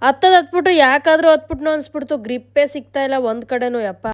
ಹತ್ತದ್ಬಿಟ್ಟು ಯಾಕಾದ್ರೂ ಹತ್ಬಿಟ್ಟು ಅನ್ಸ್ಬಿಡ್ತು, ಗ್ರಿಪ್ಪೇ ಸಿಗ್ತಾ ಇಲ್ಲ ಒಂದ್ ಕಡೆನೂ ಯಪ್ಪ.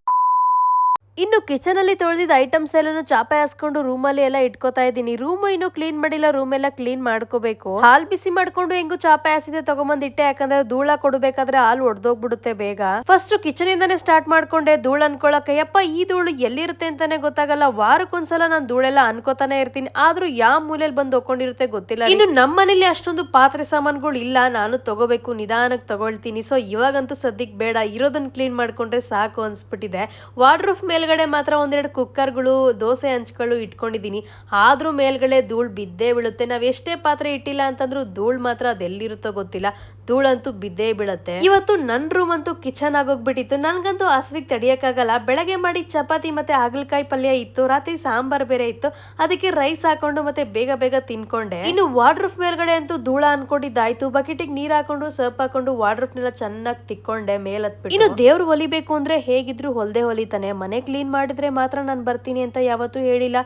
ಇನ್ನು ಕಿಚನ್ ಅಲ್ಲಿ ತೊಳೆದಿದ್ದ ಐಟಮ್ಸ್ ಎಲ್ಲಾನು ಚಾಪೆ ಹಾಸ್ಕೊಂಡು ರೂಮಲ್ಲಿ ಎಲ್ಲ ಇಟ್ಕೋತಾ ಇದ್ದೀನಿ. ರೂಮ್ ಇನ್ನು ಕ್ಲೀನ್ ಮಾಡಿಲ್ಲ, ರೂಮ್ ಎಲ್ಲ ಕ್ಲೀನ್ ಮಾಡ್ಕೋಬೇಕು. ಹಾಲ್ ಬಿಸಿ ಮಾಡ್ಕೊಂಡು ಹೆಂಗು ಚಾಪೆ ಹಾಸಿದೆ ತಗೊಂಬಂದ್ ಇಟ್ಟೆ, ಯಾಕಂದ್ರೆ ಧೂಳ ಕೊಡ್ಬೇಕಾದ್ರೆ ಹಾಲು ಒಡೆದೋಗ್ಬಿಡುತ್ತೆ ಬೇಗ. ಫಸ್ಟ್ ಕಿಚನ್ ಇಂದಾನೆ ಸ್ಟಾರ್ಟ್ ಮಾಡ್ಕೊಂಡೆ ಧೂಳು ಅನ್ಕೊಳಕ್ಕೆ. ಯಪ್ಪ ಈ ಧೂಳು ಎಲ್ಲಿರುತ್ತೆ ಅಂತಾನೆ ಗೊತ್ತಾಗಲ್ಲ. ವಾರಕ್ಕೊಂದ್ಸಲ ನಾನು ಧೂಳೆಲ್ಲ ಅನ್ಕೋತಾನೆ ಇರ್ತೀನಿ, ಆದ್ರೂ ಯಾವ ಮೂಲೆಯಲ್ಲಿ ಬಂದು ಒಕ್ಕೊಂಡಿರುತ್ತೆ ಗೊತ್ತಿಲ್ಲ. ಇನ್ನು ನಮ್ಮ ಮನೇಲಿ ಅಷ್ಟೊಂದು ಪಾತ್ರೆ ಸಾಮಾನುಗಳು ಇಲ್ಲ, ನಾನು ತಗೋಬೇಕು, ನಿಧಾನಕ್ಕೆ ತಗೊಳ್ತೀನಿ. ಸೊ ಇವಾಗಂತೂ ಸದ್ಯಕ್ಕೆ ಬೇಡ, ಇರೋದನ್ನ ಕ್ಲೀನ್ ಮಾಡ್ಕೊಂಡ್ರೆ ಸಾಕು ಅನ್ಸ್ಬಿಟ್ಟಿದೆ. ವಾರ್ಡ್ರೂಫ್ ಮೇಲ್ಗಡೆ ಮಾತ್ರ ಒಂದೆರಡು ಕುಕ್ಕರ್ಗಳು, ದೋಸೆ ಹಂಚ್ಗಳು ಇಟ್ಕೊಂಡಿದೀನಿ. ಆದ್ರೂ ಮೇಲ್ಗಡೆ ಧೂಳ್ ಬಿದ್ದೇ ಬೀಳುತ್ತೆ. ನಾವ್ ಎಷ್ಟೇ ಪಾತ್ರೆ ಇಟ್ಟಿಲ್ಲ ಅಂತಂದ್ರೂ ಧೂಳ್ ಮಾತ್ರ ಅದೆಲ್ಲಿರುತ್ತೋ ಗೊತ್ತಿಲ್ಲ, ಧೂಳಂತೂ ಬಿದ್ದೇ ಬೀಳುತ್ತೆ. ಇವತ್ತು ನನ್ ರೂಮ್ ಅಂತೂ ಕಿಚನ್ ಆಗೋಗ್ಬಿಟ್ಟಿತ್ತು. ನನ್ಗಂತೂ ಹಸ್ವಿಗೆ ತಡಿಯಕ್ಕಾಗಲ್ಲ. ಬೆಳಗ್ಗೆ ಮಾಡಿ ಚಪಾತಿ ಮತ್ತೆ ಹಾಗಲಕಾಯಿ ಪಲ್ಯ ಇತ್ತು, ರಾತ್ರಿ ಸಾಂಬಾರ್ ಬೇರೆ ಇತ್ತು, ಅದಕ್ಕೆ ರೈಸ್ ಹಾಕೊಂಡು ಮತ್ತೆ ಬೇಗ ಬೇಗ ತಿನ್ಕೊಂಡೆ. ಇನ್ನು ವಾರ್ಡ್ರೂಫ್ ಮೇಲ್ಗಡೆ ಅಂತೂ ಧೂಳ ಅನ್ಕೊಂಡಿದ್ದಾಯ್ತು. ಬಕೆಟಿಗೆ ನೀರ್ ಹಾಕೊಂಡು ಸೋಪ್ ಹಾಕೊಂಡು ವಾರ್ಡ್ರೂಫ್ ನೆಲ್ಲ ಚೆನ್ನಾಗಿ ತಿಕ್ಕೊಂಡೆ ಮೇಲತ್ಬಿಟ್ಟು. ಇನ್ನು ದೇವ್ರು ಹೊಲಿಬೇಕು ಅಂದ್ರೆ ಹೇಗಿದ್ರು ಹೊಲ್ದೆ ಹೊಲಿತಾನೆ. ಮನೆ ಕ್ಲೀನ್ ಮಾಡಿದ್ರೆ ಮಾತ್ರ ನಾನು ಬರ್ತೀನಿ ಅಂತ ಯಾವತ್ತೂ ಹೇಳಿಲ್ಲ,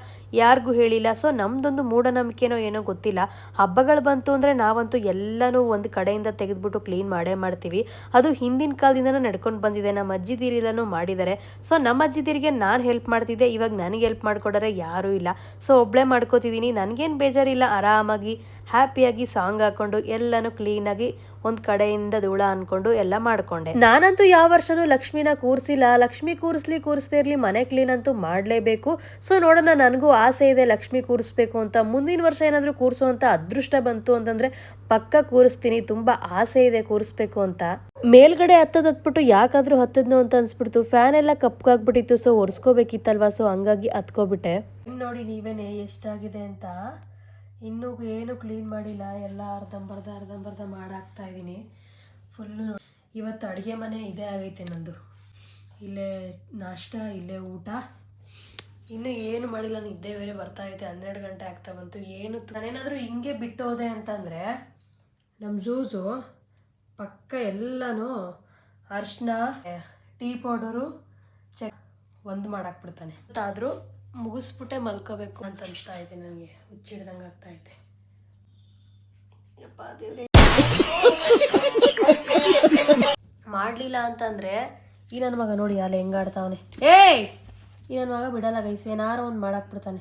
ಯಾರಿಗೂ ಹೇಳಿಲ್ಲ. ಸೊ ನಮ್ದೊಂದು ಮೂಢನಂಬಿಕೆನೋ ಏನೋ ಗೊತ್ತಿಲ್ಲ. ಹಬ್ಬಗಳು ಬಂತು ಅಂದ್ರೆ ನಾವಂತೂ ಎಲ್ಲಾನು ಒಂದು ಕಡೆಯಿಂದ ತೆಗೆದ್ಬಿಟ್ಟು ಕ್ಲೀನ್ ಮಾಡೇ ಮಾಡ್ತೀವಿ. ಅದು ಹಿಂದಿನ ಕಾಲದಿಂದನೂ ನಡ್ಕೊಂಡು ಬಂದಿದೆ. ನಮ್ಮ ಅಜ್ಜಿದಿರೆಲ್ಲನೂ ಮಾಡಿದ್ದಾರೆ. ಸೊ ನಮ್ಮ ಅಜ್ಜಿದಿರಿಗೆ ನಾನು ಹೆಲ್ಪ್ ಮಾಡ್ತಿದ್ದೆ, ಇವಾಗ ನನಗೆ ಹೆಲ್ಪ್ ಮಾಡ್ಕೊಡೋರೆ ಯಾರೂ ಇಲ್ಲ. ಸೊ ಒಬ್ಳೆ ಮಾಡ್ಕೋತಿದ್ದೀನಿ. ನನಗೇನು ಬೇಜಾರಿಲ್ಲ, ಆರಾಮಾಗಿ ಹ್ಯಾಪಿಯಾಗಿ ಸಾಂಗ್ ಹಾಕೊಂಡು ಎಲ್ಲಾನು ಕ್ಲೀನಾಗಿ ಒಂದ್ ಕಡೆಯಿಂದ ಧೂಳ ಅನ್ಕೊಂಡು ಎಲ್ಲ ಮಾಡ್ಕೊಂಡೆ. ನಾನಂತೂ ಯಾವ ವರ್ಷನೂ ಲಕ್ಷ್ಮಿನ ಕೂರ್ಸಿಲ್ಲ. ಲಕ್ಷ್ಮಿ ಕೂರಿಸ್ದೇ ಇರ್ಲಿ, ಮನೆ ಕ್ಲೀನ್ ಅಂತೂ ಮಾಡ್ಲೇಬೇಕು. ಸೊ ನೋಡೋಣ, ನನಗೂ ಆಸೆ ಇದೆ ಲಕ್ಷ್ಮಿ ಕೂರಿಸ್ಬೇಕು ಅಂತ. ಮುಂದಿನ ವರ್ಷ ಏನಾದ್ರೂ ಕೂರಿಸುವಂತ ಅದೃಷ್ಟ ಬಂತು ಅಂತಂದ್ರೆ ಪಕ್ಕ ಕೂರಿಸ್ತೀನಿ. ತುಂಬಾ ಆಸೆ ಇದೆ ಕೂರಿಸ್ಬೇಕು ಅಂತ. ಮೇಲ್ಗಡೆ ಹತ್ತದ್ಬಿಟ್ಟು ಯಾಕಾದ್ರೂ ಹತ್ತದ್ನೋ ಅಂತ ಅನ್ಸ್ಬಿಡ್ತು. ಫ್ಯಾನ್ ಎಲ್ಲ ಕಪ್ಪಾಗ್ಬಿಟ್ಟಿತ್ತು, ಸೊ ಒರೆಸ್ಕೋಬೇಕಿತ್ತಲ್ವಾ, ಸೊ ಹಂಗಾಗಿ ಹತ್ಕೋಬಿಟ್ಟೆ. ನೋಡಿ ನೀವೇನೆ ಎಷ್ಟಾಗಿದೆ ಅಂತ. ಇನ್ನೂ ಏನು ಕ್ಲೀನ್ ಮಾಡಿಲ್ಲ, ಎಲ್ಲ ಅರ್ಧಂಬರ್ಧ ಮಾಡಾಕ್ತಾ ಇದ್ದೀನಿ ಫುಲ್ಲು. ಇವತ್ತು ಅಡುಗೆ ಮನೆ ಇದೇ ಆಗೈತೆ ನಂದು. ಇಲ್ಲೇ ನಾಷ್ಟ, ಇಲ್ಲೇ ಊಟ, ಇನ್ನೂ ಏನು ಮಾಡಿಲ್ಲ. ನಿದ್ದೆ ಬೇರೆ ಬರ್ತಾ ಐತೆ, 12 ಗಂಟೆ ಆಗ್ತಾ ಬಂತು. ಏನು ನಾನೇನಾದರೂ ಹಿಂಗೆ ಬಿಟ್ಟು ಹೋದೆ ಅಂತಂದರೆ ನಮ್ಮ ಜೂಜು ಪಕ್ಕ ಎಲ್ಲನೂ ಅರ್ಶಿನ, ಟೀ ಪೌಡರು ಒಂದು ಮಾಡಾಕ್ಬಿಡ್ತಾನೆ. ಆದರೂ ಮುಗಿಸ್ಬಿಟ್ಟೆ ಮಲ್ಕೋಬೇಕು ಅಂತ ಅನಿಸ್ತಾ ಇದೆ ನನಗೆ. ಹುಚ್ಚಿಡ್ದಂಗೆ ಆಗ್ತಾ ಐತೆ. ಮಾಡಲಿಲ್ಲ ಅಂತಂದರೆ ಈ ನನ್ನ ಮಗ ನೋಡಿ ಅಲ್ಲಿ ಹೆಂಗಾಡ್ತಾವನೆ. ಈ ನನ್ನ ಮಗ ಬಿಡಲ್ಲ ಗೈಸ್, ಏನಾರು ಒಂದು ಮಾಡಾಕ್ಬಿಡ್ತಾನೆ.